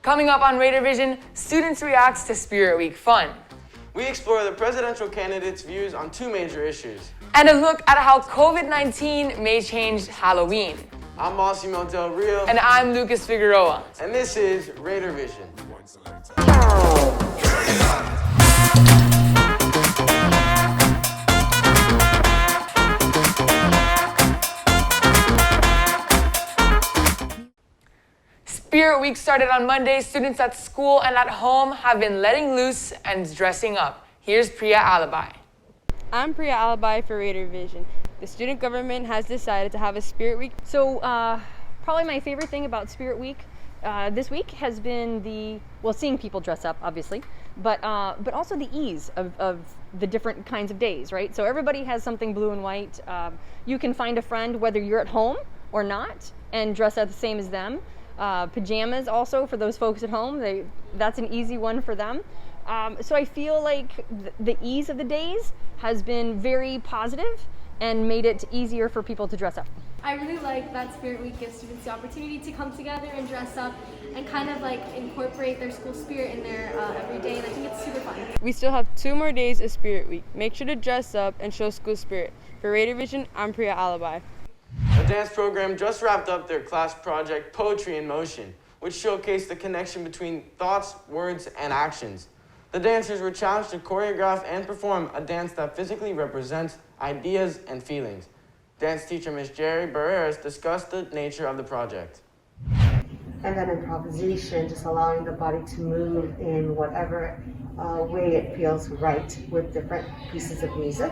Coming up on RaiderVision, students reacts to Spirit Week fun. We explore the presidential candidates' views on two major issues. And a look at how COVID-19 may change Halloween. I'm Massimo Del Rio. And I'm Lucas Figueroa. And this is RaiderVision. Spirit Week started on Monday. Students at school and at home have been letting loose and dressing up. Here's Priya Alibi. I'm Priya Alibi for RaiderVision. The student government has decided to have a Spirit Week. So probably my favorite thing about Spirit Week this week has been seeing people dress up, obviously, but also the ease of the different kinds of days, right? So everybody has something blue and white. You can find a friend whether you're at home or not and dress up the same as them. Pajamas also for those folks at home, that's an easy one for them. So I feel like the ease of the days has been very positive and made it easier for people to dress up. I really like that Spirit Week gives students the opportunity to come together and dress up and kind of like incorporate their school spirit in their everyday, and I think it's super fun. We still have 2 more days of Spirit Week. Make sure to dress up and show school spirit. For RaiderVision, I'm Priya Alibi. The dance program just wrapped up their class project, Poetry in Motion, which showcased the connection between thoughts, words, and actions. The dancers were challenged to choreograph and perform a dance that physically represents ideas and feelings. Dance teacher Ms. Jerry Barreras discussed the nature of the project. And then improvisation, just allowing the body to move in whatever way it feels right with different pieces of music.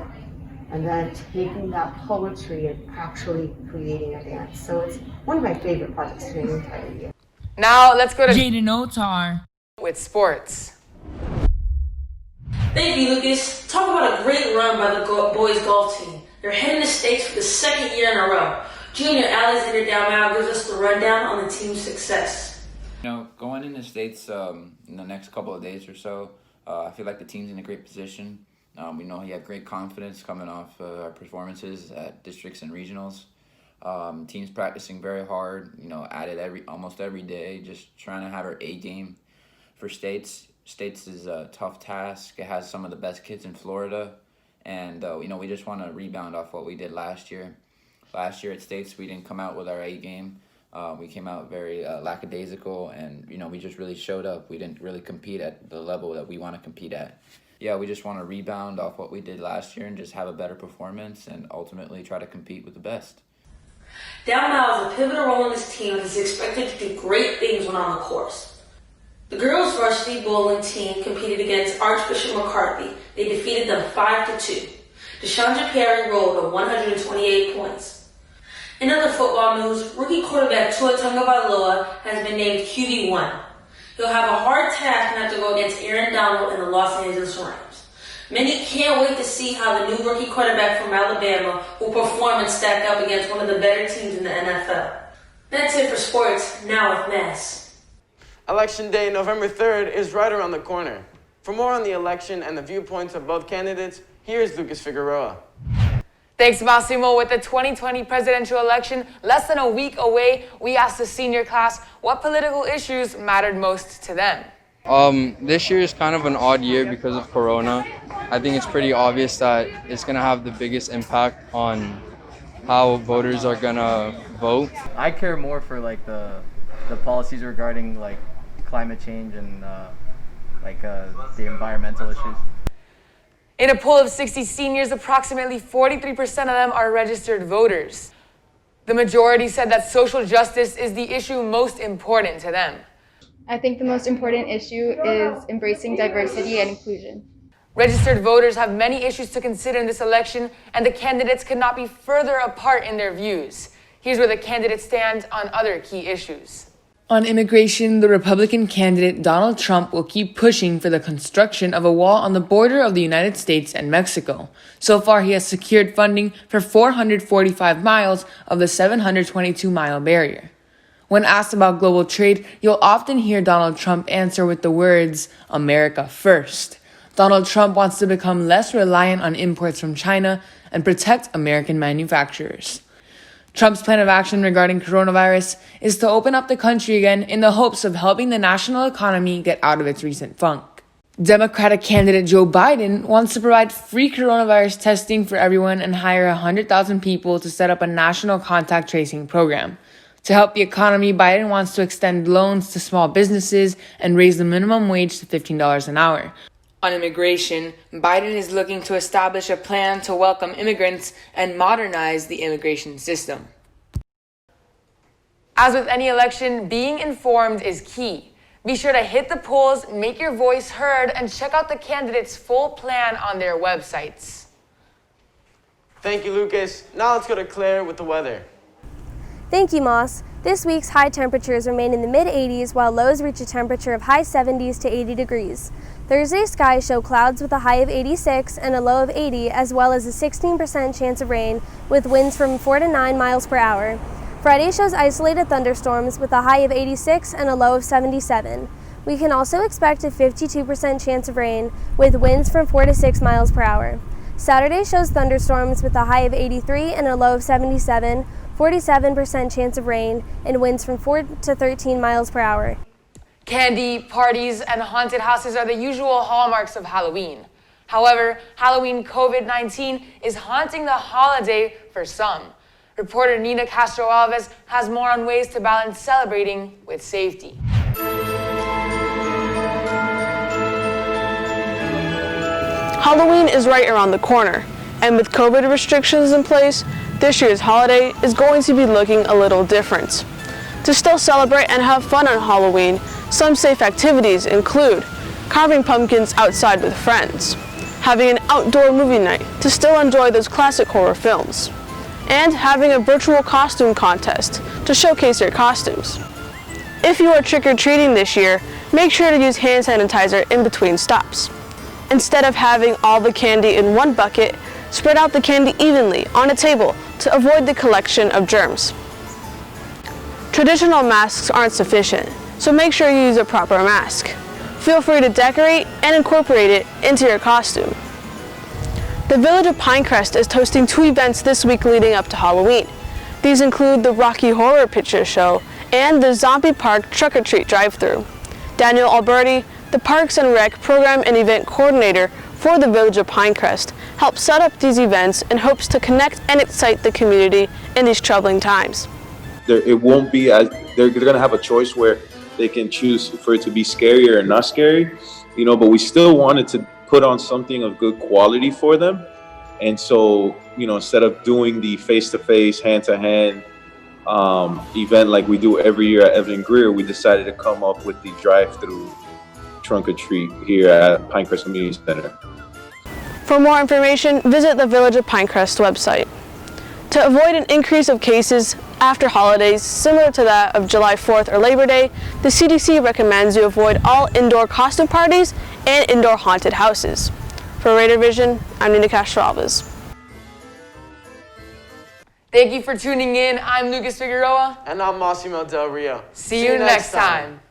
And then taking that poetry and actually creating a dance. So it's one of my favorite projects during the entire year. Now let's go to Jaden Otar with sports. Thank you, Lucas. Talk about a great run by the boys golf team. They're heading to states for the 2nd year in a row. Junior Alexander Dalmau gives us the rundown on the team's success. Going into states in the next couple of days or so, I feel like the team's in a great position. We know he had great confidence coming off our performances at districts and regionals. Team's practicing very hard, at it almost every day, just trying to have our A game for states. States is a tough task. It has some of the best kids in Florida. And, we just want to rebound off what we did last year. Last year at states, we didn't come out with our A game. We came out very lackadaisical, and, we just really showed up. We didn't really compete at the level that we want to compete at. Yeah, we just want to rebound off what we did last year and just have a better performance and ultimately try to compete with the best. Dalmau is a pivotal role in this team and is expected to do great things when on the course. The girls' varsity bowling team competed against Archbishop McCarthy. They defeated them 5-2. Deshandra Perry rolled to 128 points. In other football news, rookie quarterback Tua Tagovailoa has been named QB1. He'll have a hard task and have to go against Aaron Donald and the Los Angeles Rams. Many can't wait to see how the new rookie quarterback from Alabama will perform and stack up against one of the better teams in the NFL. That's it for sports. Now with Mass. Election Day, November 3rd, is right around the corner. For more on the election and the viewpoints of both candidates, here's Lucas Figueroa. Thanks, Massimo. With the 2020 presidential election less than a week away, we asked the senior class what political issues mattered most to them. This year is kind of an odd year because of Corona. I think it's pretty obvious that it's going to have the biggest impact on how voters are going to vote. I care more for the policies regarding climate change and the environmental issues. In a poll of 60 seniors, approximately 43% of them are registered voters. The majority said that social justice is the issue most important to them. I think the most important issue is embracing diversity and inclusion. Registered voters have many issues to consider in this election, and the candidates could not be further apart in their views. Here's where the candidates stand on other key issues. On immigration, the Republican candidate Donald Trump will keep pushing for the construction of a wall on the border of the United States and Mexico. So far, he has secured funding for 445 miles of the 722-mile barrier. When asked about global trade, you'll often hear Donald Trump answer with the words, "America first." Donald Trump wants to become less reliant on imports from China and protect American manufacturers. Trump's plan of action regarding coronavirus is to open up the country again in the hopes of helping the national economy get out of its recent funk. Democratic candidate Joe Biden wants to provide free coronavirus testing for everyone and hire 100,000 people to set up a national contact tracing program. To help the economy, Biden wants to extend loans to small businesses and raise the minimum wage to $15 an hour. On immigration, Biden is looking to establish a plan to welcome immigrants and modernize the immigration system. As with any election, being informed is key. Be sure to hit the polls, make your voice heard, and check out the candidates' full plan on their websites. Thank you, Lucas. Now let's go to Claire with the weather. Thank you, Moss. This week's high temperatures remain in the mid-80s while lows reach a temperature of high 70s to 80 degrees. Thursday's skies show clouds with a high of 86 and a low of 80, as well as a 16% chance of rain with winds from 4 to 9 miles per hour. Friday shows isolated thunderstorms with a high of 86 and a low of 77. We can also expect a 52% chance of rain with winds from 4 to 6 miles per hour. Saturday shows thunderstorms with a high of 83 and a low of 77, 47% chance of rain, and winds from 4 to 13 miles per hour. Candy, parties, and haunted houses are the usual hallmarks of Halloween. However, Halloween COVID-19 is haunting the holiday for some. Reporter Nina Castro-Alves has more on ways to balance celebrating with safety. Halloween is right around the corner, and with COVID restrictions in place, this year's holiday is going to be looking a little different. To still celebrate and have fun on Halloween, some safe activities include carving pumpkins outside with friends, having an outdoor movie night to still enjoy those classic horror films, and having a virtual costume contest to showcase your costumes. If you are trick-or-treating this year, make sure to use hand sanitizer in between stops. Instead of having all the candy in one bucket, spread out the candy evenly on a table to avoid the collection of germs. Traditional masks aren't sufficient, so make sure you use a proper mask. Feel free to decorate and incorporate it into your costume. The Village of Pinecrest is hosting 2 events this week leading up to Halloween. These include the Rocky Horror Picture Show and the Zombie Park Truck-or-Treat Drive-Thru. Daniel Alberti, the Parks and Rec Program and Event Coordinator for the Village of Pinecrest, helped set up these events in hopes to connect and excite the community in these troubling times. It won't be as, they're going to have a choice where they can choose for it to be scary or not scary, but we still wanted to put on something of good quality for them. And so, instead of doing the face-to-face, hand-to-hand event like we do every year at Evelyn Greer, we decided to come up with the drive-through trunk or treat here at Pinecrest Community Center. For more information, visit the Village of Pinecrest website. To avoid an increase of cases after holidays similar to that of July 4th or Labor Day, the CDC recommends you avoid all indoor costume parties and indoor haunted houses. For RaiderVision, I'm Nina Castro-Alves. Thank you for tuning in. I'm Lucas Figueroa. And I'm Massimo Del Rio. See you next time.